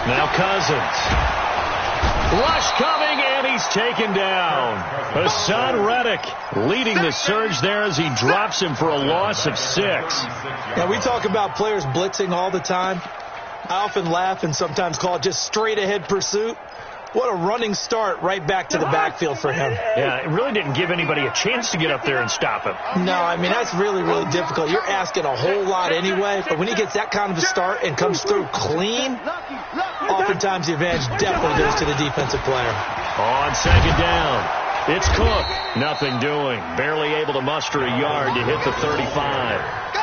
Now Cousins. Rush coming, and he's taken down. Hassan Reddick leading the surge there as he drops him for a loss of 6. Now, we talk about players blitzing all the time. I often laugh and sometimes call it just straight-ahead pursuit. What a running start right back to the backfield for him. Yeah, it really didn't give anybody a chance to get up there and stop him. No, I mean, that's really, really difficult. You're asking a whole lot anyway, but when he gets that kind of a start and comes through clean, oftentimes the advantage definitely goes to the defensive player. On second down, it's Cook. Nothing doing. Barely able to muster a yard to hit the 35.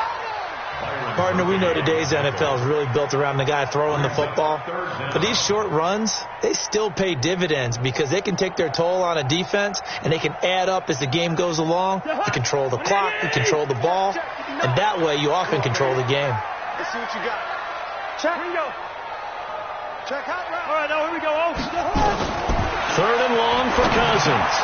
Partner, we know today's NFL is really built around the guy throwing the football. But these short runs, they still pay dividends because they can take their toll on a defense and they can add up as the game goes along. You control the clock, you control the ball, and that way you often control the game. Let's see what you got. Check. Here we go. Check hot route. All right, now here we go. Third and long for Cousins.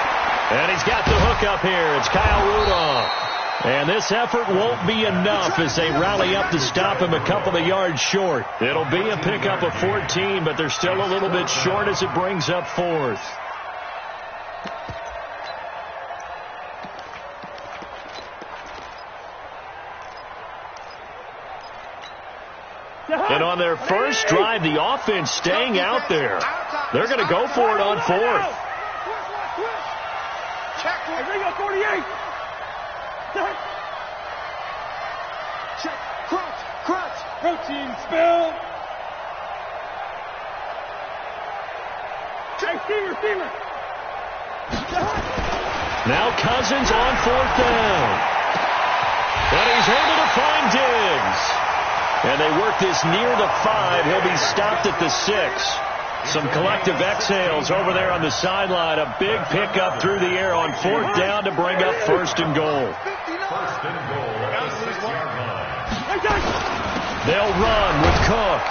And he's got the hook up here. It's Kyle Rudolph. And this effort won't be enough as they rally up to stop him a couple of yards short. It'll be a pickup of 14, but they're still a little bit short as it brings up 4th. And on their first drive, the offense staying out there. They're going to go for it on 4th. Check. Here we go, 48. Check. Crunch. Protein spill. Check. Receiver. Now Cousins on 4th down. And he's able to find Diggs. And they work this near the 5. He'll be stopped at the 6. Some collective exhales over there on the sideline. A big pickup through the air on 4th down to bring up 1st and goal. They'll run with Cook.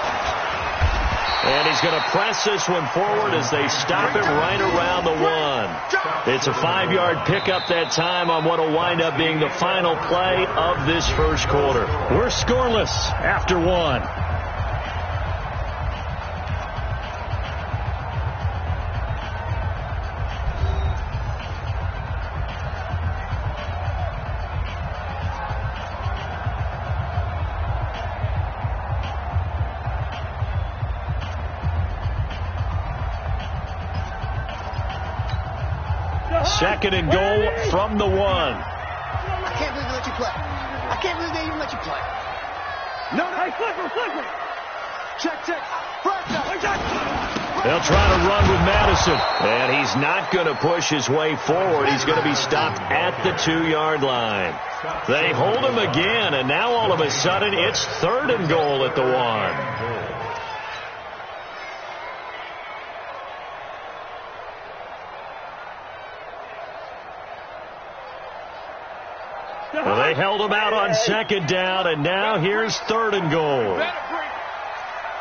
And he's going to press this one forward as they stop him right around the 1. It's a 5-yard pickup that time on what will wind up being the final play of this first quarter. We're scoreless after 1. Second and goal from the 1. I can't believe they let you play. I can't believe they even let you play. No, hey, flipper. Check. They'll try to run with Madison. And he's not going to push his way forward. He's going to be stopped at the 2-yard line. They hold him again, and now all of a sudden it's 3rd and goal at the 1. Well, they held him out on 2nd down, and now here's 3rd and goal. You better break.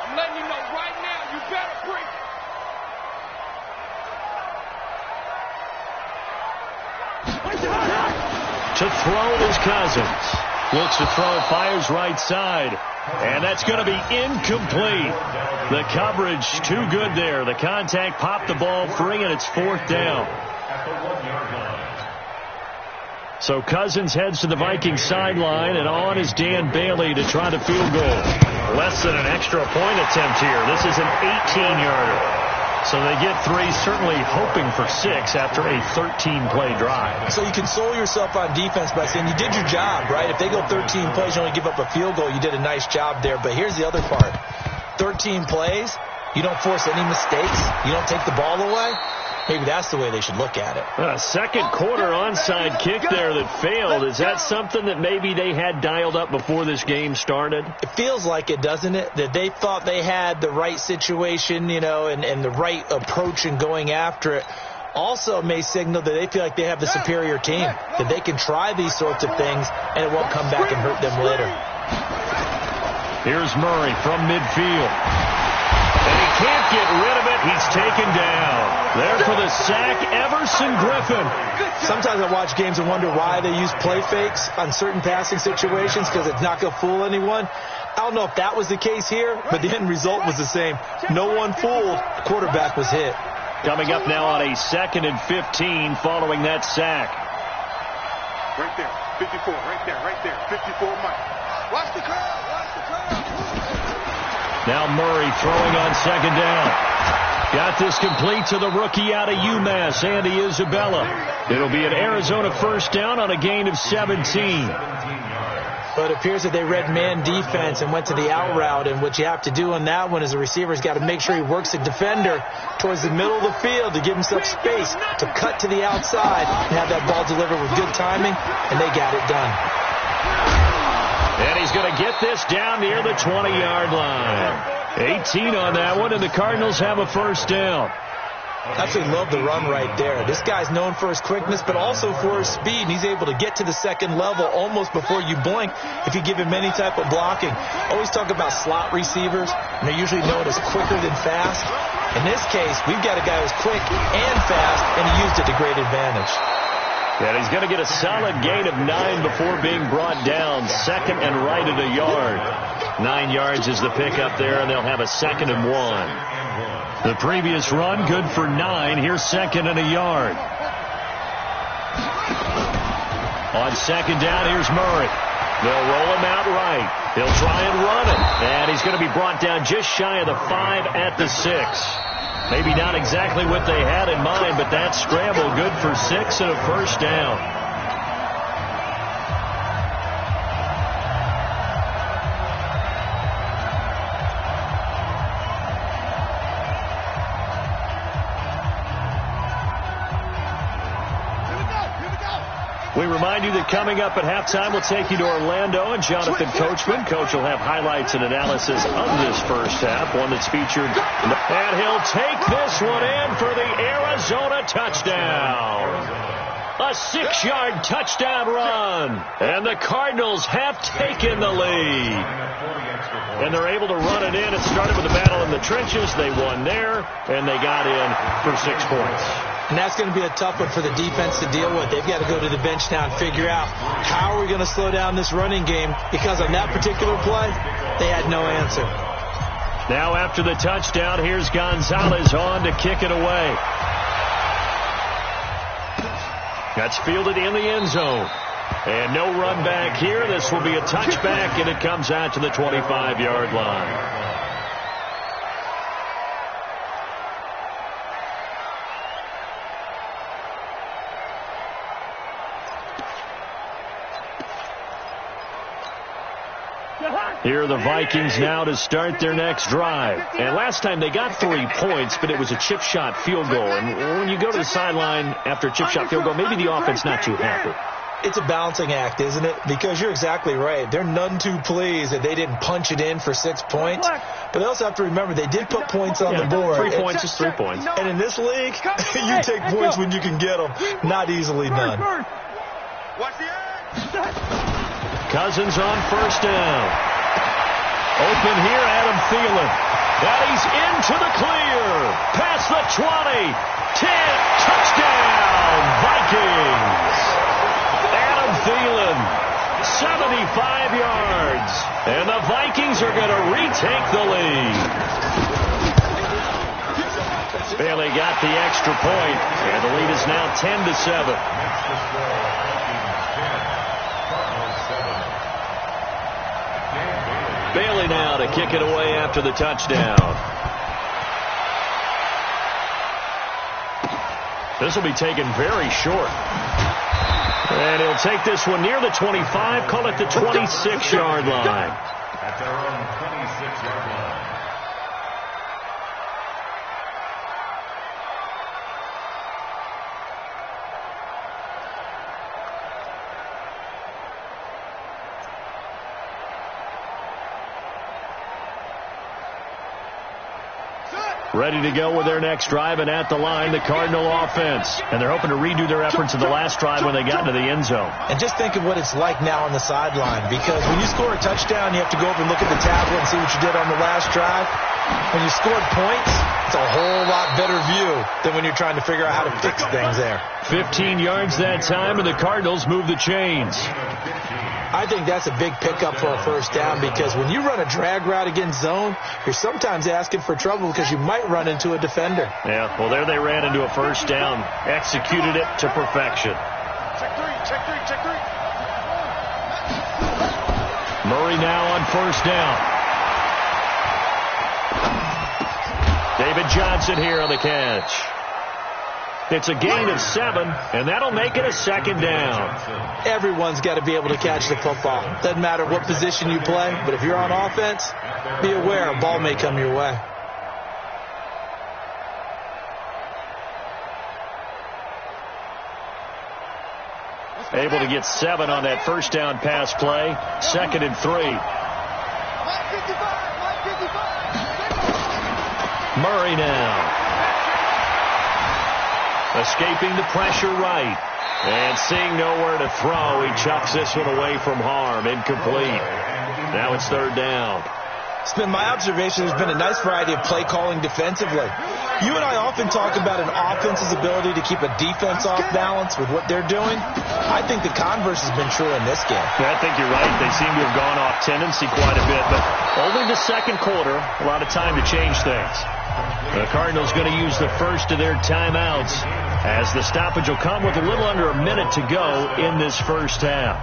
I'm letting you know right now, you better break. To throw is Cousins. Looks to throw, fires right side. And that's going to be incomplete. The coverage too good there. The contact popped the ball free, and it's 4th down. So Cousins heads to the Vikings sideline, and on is Dan Bailey to try the field goal. Less than an extra point attempt here. This is an 18-yarder. So they get 3, certainly hoping for 6 after a 13-play drive. So you console yourself on defense by saying you did your job, right? If they go 13 plays, you only give up a field goal, you did a nice job there. But here's the other part. 13 plays, you don't force any mistakes, you don't take the ball away. Maybe that's the way they should look at it. A second quarter onside kick there that failed. Is that something that maybe they had dialed up before this game started? It feels like it, doesn't it? That they thought they had the right situation, you know, and the right approach in going after it. Also may signal that they feel like they have the superior team, that they can try these sorts of things and it won't come back and hurt them later. Here's Murray from midfield. And he can't get rid of it. He's taken down. There for the sack, Everson Griffin. Sometimes I watch games and wonder why they use play fakes on certain passing situations, because it's not going to fool anyone. I don't know if that was the case here, but the end result was the same. No one fooled. The quarterback was hit. Coming up now on a 2nd and 15 following that sack. Right there, 54, right there, 54, Mike. Watch the crowd, watch the crowd. Now Murray throwing on 2nd down. Got this complete to the rookie out of UMass, Andy Isabella. It'll be an Arizona 1st down on a gain of 17. But it appears that they read man defense and went to the out route, and what you have to do on that one is the receiver's got to make sure he works the defender towards the middle of the field to give himself space to cut to the outside and have that ball delivered with good timing, and they got it done. And he's going to get this down near the 20-yard line. 18 on that one, and the Cardinals have a 1st down. Absolutely love the run right there. This guy's known for his quickness, but also for his speed. And he's able to get to the 2nd level almost before you blink if you give him any type of blocking. Always talk about slot receivers, and they're usually known as quicker than fast. In this case, we've got a guy who's quick and fast, and he used it to great advantage. And he's going to get a solid gain of 9 before being brought down. 2nd and right at a yard. 9 yards is the pickup there, and they'll have a 2nd and 1. The previous run, good for 9. Here's 2nd and a yard. On 2nd down, here's Murray. They'll roll him out right. He'll try and run it. And he's going to be brought down just shy of the 5 at the 6. Maybe not exactly what they had in mind, but that scramble good for 6 and a 1st down. We remind you that coming up at halftime, we'll take you to Orlando and Jonathan Coachman. Coach will have highlights and analysis of this 1st half, one that's featured. And he'll take this one in for the Arizona touchdown. A 6-yard touchdown run. And the Cardinals have taken the lead. And they're able to run it in. It started with a battle in the trenches. They won there, and they got in for 6 points. And that's going to be a tough one for the defense to deal with. They've got to go to the bench now and figure out how are we going to slow down this running game, because on that particular play, they had no answer. Now after the touchdown, here's Gonzalez on to kick it away. That's fielded in the end zone. And no run back here. This will be a touchback, and it comes out to the 25-yard line. Here are the Vikings now to start their next drive. And last time they got 3 points, but it was a chip shot field goal. And when you go to the sideline after a chip shot field goal, maybe the offense not too happy. It's a balancing act, isn't it? Because you're exactly right. They're none too pleased that they didn't punch it in for 6 points. But they also have to remember they did put points on the board. 3 points is 3 points. And in this league, you take points when you can get them. Not easily done. Cousins on 1st down. Open here, Adam Thielen. And he's into the clear. Past the 20. 10. Touchdown, Vikings. Adam Thielen, 75 yards. And the Vikings are going to retake the lead. Bailey got the extra point, and the lead is now 10-7. Bailey now to kick it away after the touchdown. This will be taken very short. And he'll take this one near the 25, call it the 26-yard line. At their own 26-yard line. ready to go with their next drive, and at the line, the Cardinal offense. And they're hoping to redo their efforts in the last drive when they got into the end zone. And just think of what it's like now on the sideline, because when you score a touchdown, you have to go over and look at the tablet and see what you did on the last drive. When you scored points, it's a whole lot better view than when you're trying to figure out how to fix things there. 15 yards that time, and the Cardinals move the chains. I think that's a big pickup for a first down, because when you run a drag route against zone, you're sometimes asking for trouble because you might run into a defender. Yeah, well, there they ran into a first down, executed it to perfection. Check three. Murray now on first down. David Johnson here on the catch. It's a gain of 7, and that'll make it a second down. Everyone's got to be able to catch the football. Doesn't matter what position you play, but if you're on offense, be aware a ball may come your way. Able to get 7 on that first down pass play. 2nd and 3. Murray now. Escaping the pressure right. And seeing nowhere to throw, he chucks this one away from harm. Incomplete. Now it's 3rd down. It's been my observation there's been a nice variety of play calling defensively. You and I often talk about an offense's ability to keep a defense off balance with what they're doing. I think the converse has been true in this game. Yeah, I think you're right. They seem to have gone off tendency quite a bit, but only the second quarter, a lot of time to change things. The Cardinals going to use the first of their timeouts, as the stoppage will come with a little under a minute to go in this first half.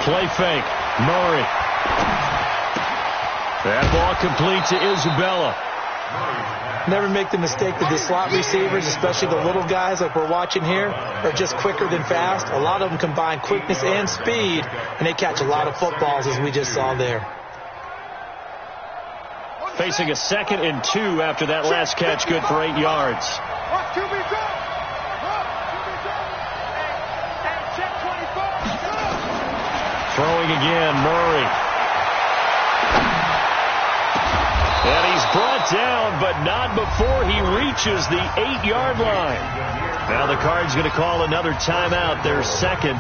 Play fake. Murray. That ball complete to Isabella. Never make the mistake that the slot receivers, especially the little guys like we're watching here, are just quicker than fast. A lot of them combine quickness and speed, and they catch a lot of footballs, as we just saw there. Facing a 2nd and 2 after that last catch, good for 8 yards. Throwing again, Murray. And he's brought down, but not before he reaches the 8-yard line. Now the Cards going to call another timeout, their second,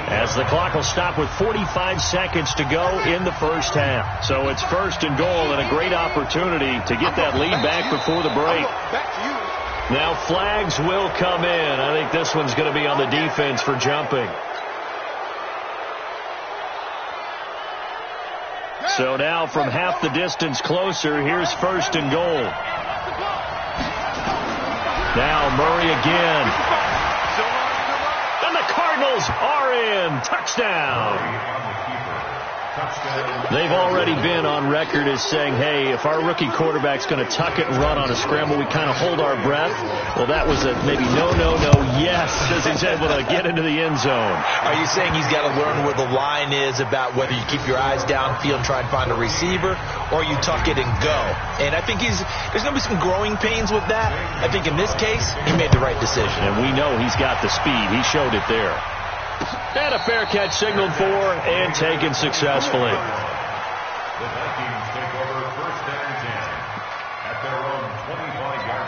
as the clock will stop with 45 seconds to go in the first half. So it's 1st and goal, and a great opportunity to get that lead back before the break. Now flags will come in. I think this one's going to be on the defense for jumping. So now from half the distance closer, here's 1st and goal. Now Murray again. And the Cardinals are in. Touchdown. They've already been on record as saying, hey, if our rookie quarterback's going to tuck it and run on a scramble, we kind of hold our breath. Well, that was a maybe no, yes, as he's able to get into the end zone. Are you saying he's got to learn where the line is about whether you keep your eyes downfield and try and find a receiver, or you tuck it and go? And I think there's going to be some growing pains with that. I think in this case, he made the right decision. And we know he's got the speed. He showed it there. And a fair catch signaled for and taken successfully. The Vikings take over 1st and 10 at their own 25-yard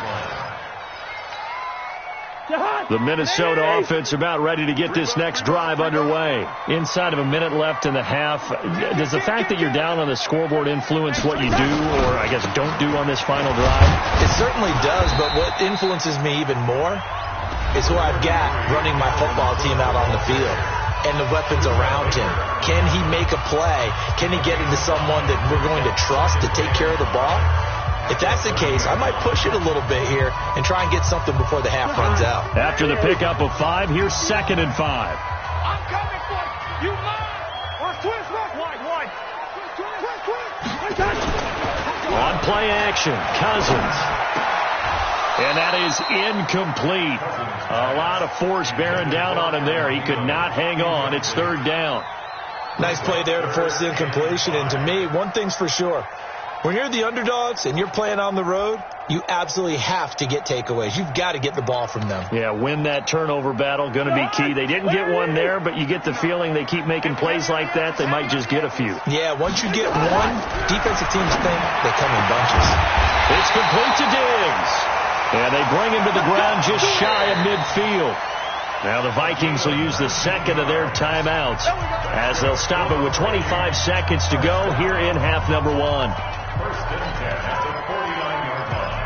line. The Minnesota offense about ready to get this next drive underway. Inside of a minute left in the half. Does the fact that you're down on the scoreboard influence what you do, or I guess don't do on this final drive? It certainly does, but what influences me even more is who I've got running my football team out on the field and the weapons around him. Can he make a play? Can he get into someone that we're going to trust to take care of the ball? If that's the case, I might push it a little bit here and try and get something before the half runs out. After the pickup of 5, here's 2nd and 5. I'm coming for you. You mind? Watch twist left. Wide. On play action, Cousins. And that is incomplete. A lot of force bearing down on him there. He could not hang on. It's 3rd down. Nice play there to force the incompletion. And to me, one thing's for sure. When you're the underdogs and you're playing on the road, you absolutely have to get takeaways. You've got to get the ball from them. Yeah, win that turnover battle, going to be key. They didn't get one there, but you get the feeling they keep making plays like that, they might just get a few. Yeah, once you get one, defensive teams think they come in bunches. It's complete to Diggs. And they bring him to the ground just shy of midfield. Now the Vikings will use the second of their timeouts as they'll stop it with 25 seconds to go here in half number 1. First and 10 at the 49-yard line.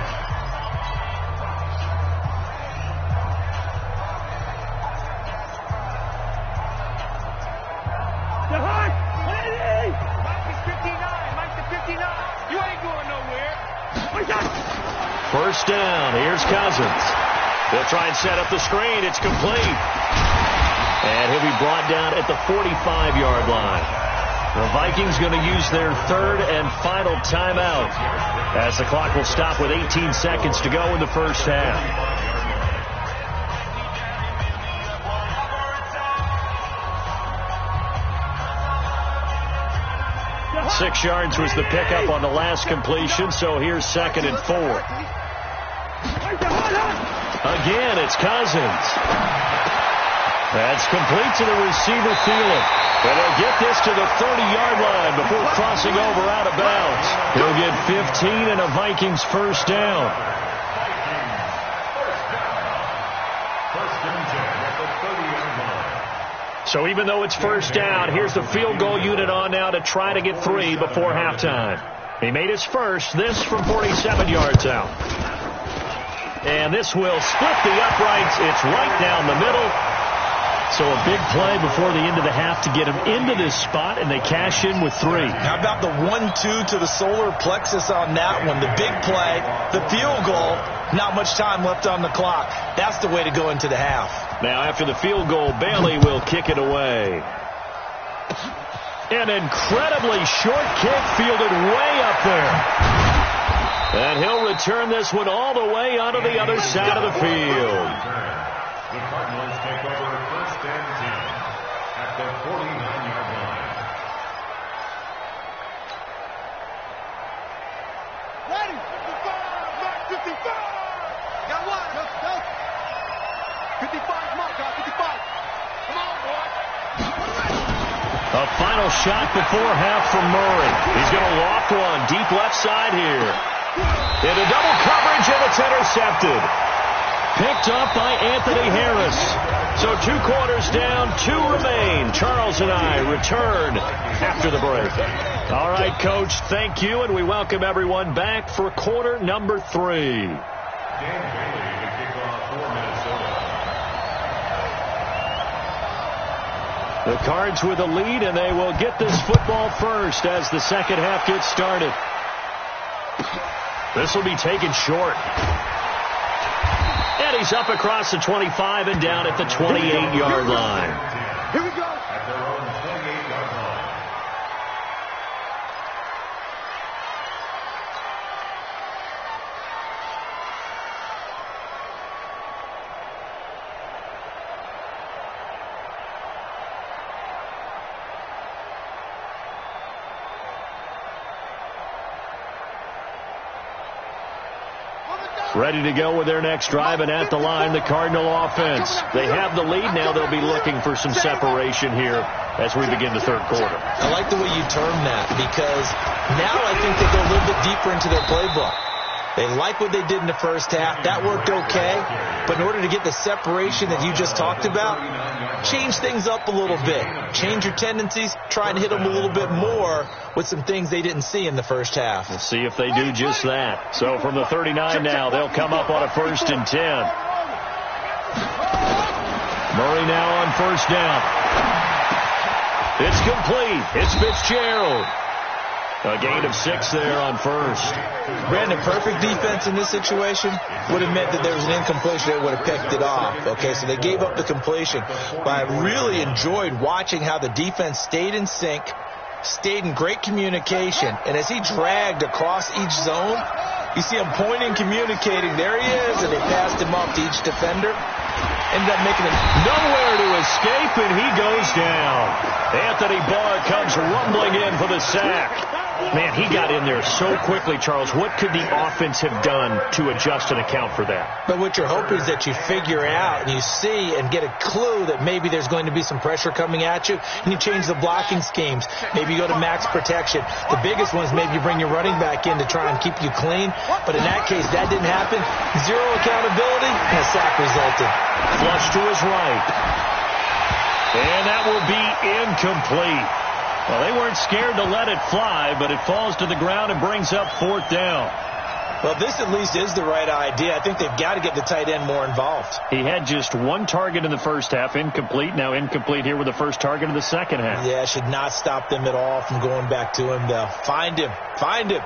Mike is 59. Mike to 59. You ain't going nowhere. First down. Here's Cousins. They'll try and set up the screen. It's complete. And he'll be brought down at the 45-yard line. The Vikings going to use their third and final timeout as the clock will stop with 18 seconds to go in the first half. 6 yards was the pickup on the last completion, so here's 2nd and 4. Again, it's Cousins. That's complete to the receiver, Thielen. And they'll get this to the 30-yard line before crossing over out of bounds. He'll get 15 and a Vikings first down. First and 10 at the 30-yard line. So even though it's first down, here's the field goal unit on now to try to get 3 before halftime. He made his first, this from 47 yards out. And this will split the uprights. It's right down the middle. So a big play before the end of the half to get him into this spot, and they cash in with 3. How about the 1-2 to the solar plexus on that one? The big play, the field goal, not much time left on the clock. That's the way to go into the half. Now after the field goal, Bailey will kick it away. An incredibly short kick fielded way up there. And he'll return this one all the way onto the other side of the field. The Cardinals take over first and 10 at the 49-yard line. Ready? 55. Mark 55. Got one. Go. 55. Mark. 55. Come on, boy. A final shot before half from Murray. He's going to loft one deep left side here. Into double coverage, and it's intercepted. Picked up by Anthony Harris. So 2 quarters down, 2 remain. Charles and I return after the break. All right, Coach, thank you, and we welcome everyone back for quarter number 3. Dan Bailey to kick off for Minnesota. The Cards with a lead, and they will get this football first as the second half gets started. This will be taken short. And he's up across the 25 and down at the 28-yard line. Here we go. At their own 28-yard line. Ready to go with their next drive, and at the line, the Cardinal offense. They have the lead. Now they'll be looking for some separation here as we begin the third quarter. I like the way you term that, because now I think they go a little bit deeper into their playbook. They like what they did in the first half. That worked okay. But in order to get the separation that you just talked about, change things up a little bit. Change your tendencies. Try and hit them a little bit more with some things they didn't see in the first half. We'll see if they do just that. So from the 39 now, they'll come up on a 1st and 10. Murray now on first down. It's complete. It's Fitzgerald. A gain of 6 there on first. Brandon, perfect defense in this situation would have meant that there was an incompletion that would have picked it off. Okay, so they gave up the completion. But I really enjoyed watching how the defense stayed in sync, stayed in great communication. And as he dragged across each zone, you see him pointing, communicating. There he is, and they passed him off to each defender. Ended up making him nowhere to escape, and he goes down. Anthony Barr comes rumbling in for the sack. Man, he got in there so quickly, Charles. What could the offense have done to adjust and account for that? But what you're hoping is that you figure out and you see and get a clue that maybe there's going to be some pressure coming at you, and you change the blocking schemes. Maybe you go to max protection. The biggest one is maybe you bring your running back in to try and keep you clean. But in that case, that didn't happen. Zero accountability, and a sack resulted. Flush to his right. And that will be incomplete. Well, they weren't scared to let it fly, but it falls to the ground and brings up 4th down. Well, this at least is the right idea. I think they've got to get the tight end more involved. He had just one target in the first half, incomplete. Now incomplete here with the first target of the second half. Yeah, should not stop them at all from going back to him, though. Find him. Find him.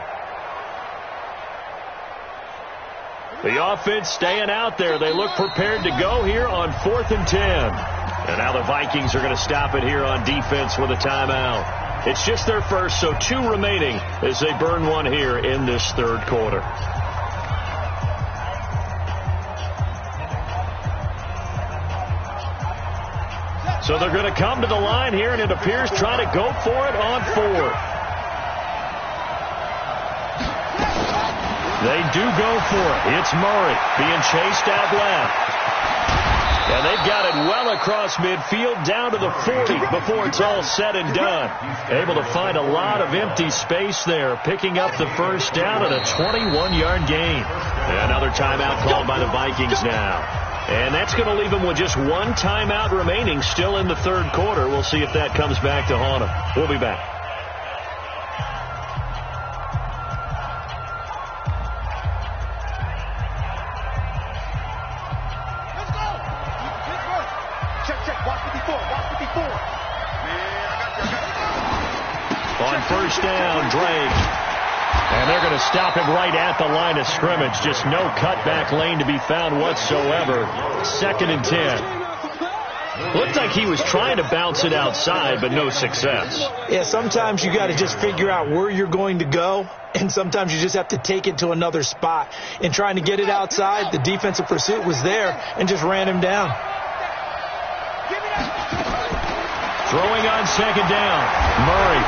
The offense staying out there. They look prepared to go here on 4th and 10. And now the Vikings are going to stop it here on defense with a timeout. It's just their first, so 2 remaining as they burn one here in this third quarter. So they're going to come to the line here, and it appears try to go for it on 4th. They do go for it. It's Murray being chased out left. And they've got it well across midfield down to the 40 before it's all said and done. Able to find a lot of empty space there, picking up the first down at a 21-yard gain. Another timeout called by the Vikings now. And that's going to leave them with just one timeout remaining still in the third quarter. We'll see if that comes back to haunt them. We'll be back. On first down, Drake. And they're going to stop him right at the line of scrimmage. Just no cutback lane to be found whatsoever. 2nd and 10. Looked like he was trying to bounce it outside, but no success. Yeah, sometimes you got to just figure out where you're going to go, and sometimes you just have to take it to another spot. In trying to get it outside, the defensive pursuit was there and just ran him down. Throwing on 2nd down, Murray.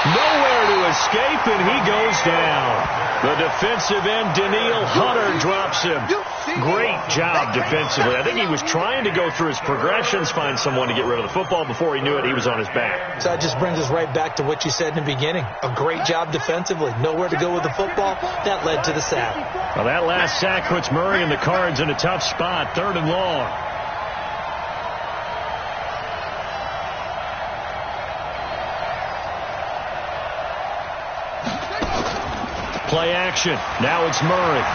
Nowhere to escape, and he goes down. The defensive end, Daniil Hunter, drops him. Great job defensively. I think he was trying to go through his progressions, find someone to get rid of the football. Before he knew it, he was on his back. So that just brings us right back to what you said in the beginning. A great job defensively. Nowhere to go with the football. That led to the sack. Well, that last sack puts Murray and the Cards in a tough spot. 3rd and long. Play action. Now it's Murray.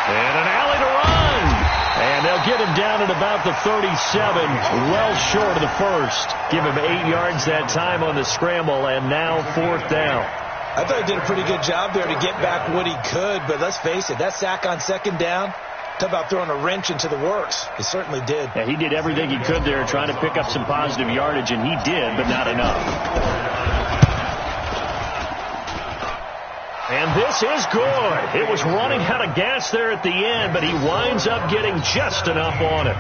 And an alley to run. And they'll get him down at about the 37. Well short of the first. Give him 8 yards that time on the scramble. And now 4th down. I thought he did a pretty good job there to get back what he could. But let's face it, that sack on 2nd down, talk about throwing a wrench into the works. He certainly did. Yeah, he did everything he could there trying to pick up some positive yardage. And he did, but not enough. And this is good. It was running out of gas there at the end, but he winds up getting just enough on it.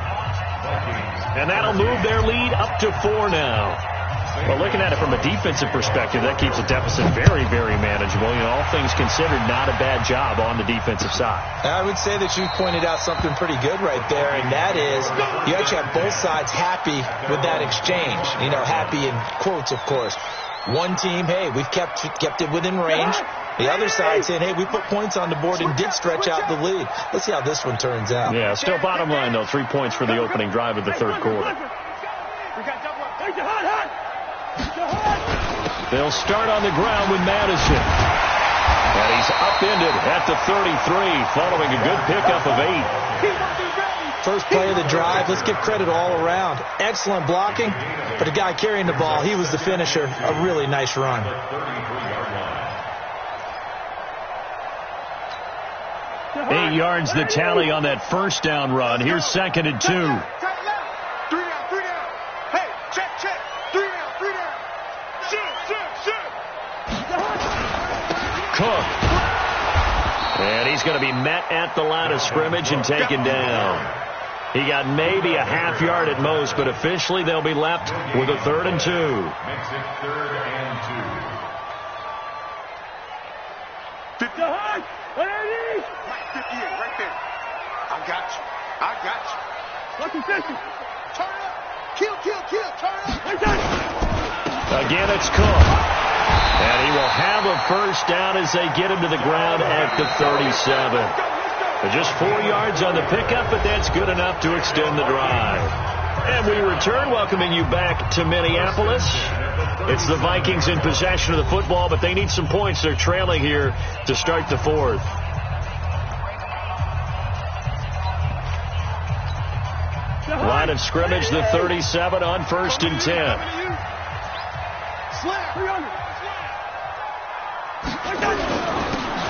And that'll move their lead up to 4 now. Well, looking at it from a defensive perspective, that keeps the deficit very, very manageable. You know, all things considered, not a bad job on the defensive side. I would say that you pointed out something pretty good right there, and that is you actually have both sides happy with that exchange. You know, happy in quotes, of course. One team, hey, we've kept it within range. The other side saying, hey, we put points on the board and did stretch out the lead. Let's see how this one turns out. Yeah, still bottom line, though. 3 points for the opening drive of the third quarter. They'll start on the ground with Madison. And he's upended at the 33, following a good pickup of 8. First play of the drive. Let's give credit all around. Excellent blocking, but the guy carrying the ball, he was the finisher. A really nice run. 8 yards the tally on that first down run. Here's 2nd and 2. 3 down. Hey, check. 3 down. Shoot. Cook. And he's going to be met at the line of scrimmage and taken down. He got maybe a half yard at most, but officially they'll be left with a 3rd and 2. Makes it 3rd and 2. 58, right there. I got you. I got you. What's the position? Turn up. Kill. Turn up. Again, it's Cook. And he will have a first down as they get him to the ground at the 37. Just 4 yards on the pickup, but that's good enough to extend the drive. And we return, welcoming you back to Minneapolis. It's the Vikings in possession of the football, but they need some points. They're trailing here to start the fourth. Line of scrimmage, the 37 on 1st and 10.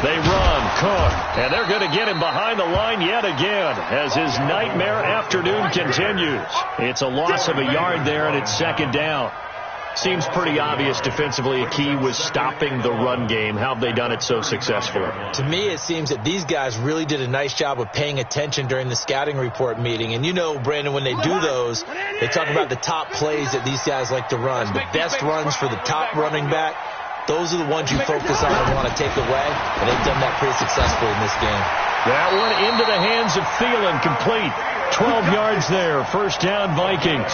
They run, Cook, and they're going to get him behind the line yet again as his nightmare afternoon continues. It's a loss of a yard there, and it's 2nd down. Seems pretty obvious defensively a key was stopping the run game. How have they done it so successfully? To me, it seems that these guys really did a nice job of paying attention during the scouting report meeting. And you know, Brandon, when they do those, they talk about the top plays that these guys like to run. The best runs for the top running back, those are the ones you focus on and want to take away. And they've done that pretty successfully in this game. That one into the hands of Thielen, complete. 12 yards there, 1st down Vikings.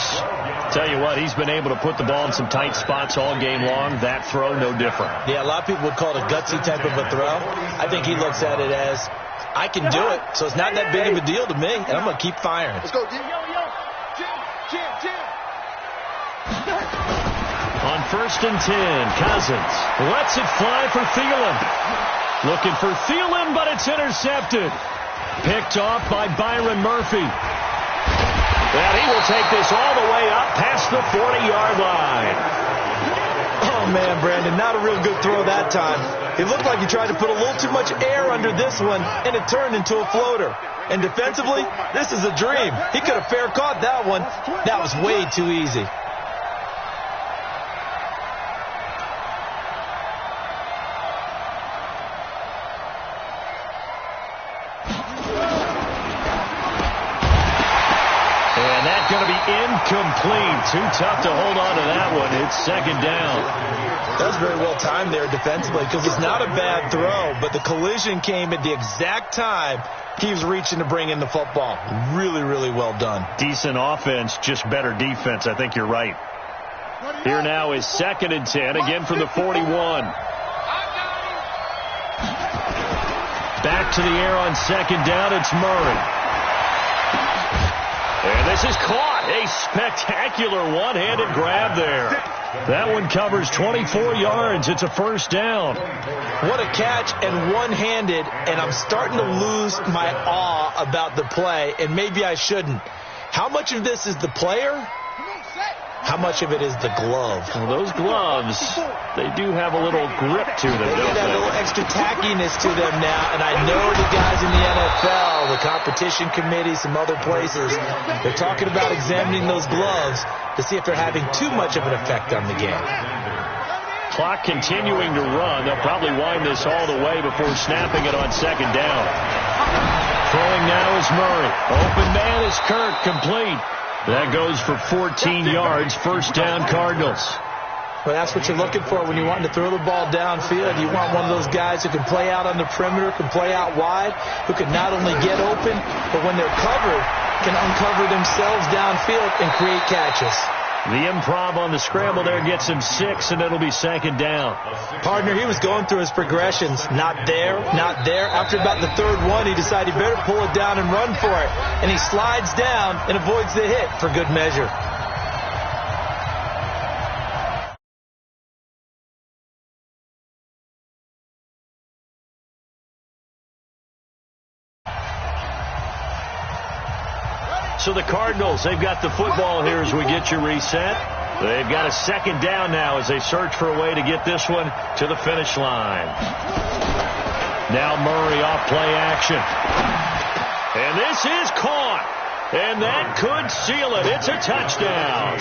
Tell you what, he's been able to put the ball in some tight spots all game long. That throw, no different. Yeah, a lot of people would call it a gutsy type of a throw. I think he looks at it as, I can do it, so it's not that big of a deal to me, and I'm going to keep firing. Let's go, Jim. Jim. On 1st and 10, Cousins lets it fly for Thielen. Looking for Thielen, but it's intercepted. Picked off by Byron Murphy. And he will take this all the way up past the 40-yard line. Oh, man, Brandon, not a real good throw that time. It looked like he tried to put a little too much air under this one, and it turned into a floater. And defensively, this is a dream. He could have fair caught that one. That was way too easy. Going to be incomplete. Too tough to hold on to that one. It's 2nd down. That was very well timed there defensively because it's not a bad throw, but the collision came at the exact time he was reaching to bring in the football. Really, really well done. Decent offense, just better defense. I think you're right. Here now is 2nd and 10, again from the 41. Back to the air on 2nd down. It's Murray. And this is caught. A spectacular one-handed grab there. That one covers 24 yards. It's a 1st down. What a catch and one-handed, and I'm starting to lose my awe about the play, and maybe I shouldn't. How much of this is the player? How much of it is the glove? Well, those gloves, they do have a little grip to them, They don't got a they? little extra tackiness to them now, and I know the guys in the NFL, the competition committee, some other places, they're talking about examining those gloves to see if they're having too much of an effect on the game. Clock continuing to run. They'll probably wind this all the way before snapping it on 2nd down. Throwing now is Murray. Open man is Kirk, complete. That goes for 14 yards, 1st down Cardinals. Well, that's what you're looking for when you're wanting to throw the ball downfield. You want one of those guys who can play out on the perimeter, can play out wide, who can not only get open, but when they're covered, can uncover themselves downfield and create catches. The improv on the scramble there gets him 6, and it'll be 2nd down. Partner, he was going through his progressions. Not there, not there. After about the 3rd one, he decided he better pull it down and run for it. And he slides down and avoids the hit for good measure. So the Cardinals, they've got the football here as we get you reset. They've got a 2nd down now as they search for a way to get this one to the finish line. Now Murray off play action. And this is caught. And that could seal it. It's a touchdown.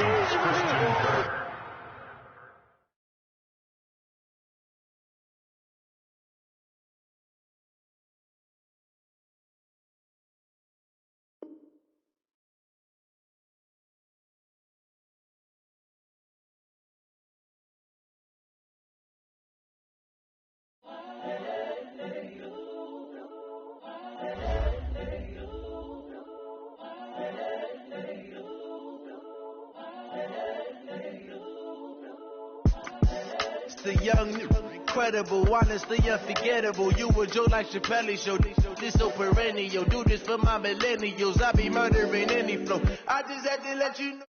the young, incredible, honestly unforgettable. You a joke like Chappelle Show. This so perennial. Do this for my millennials. I be murdering any flow. I just had to let you know.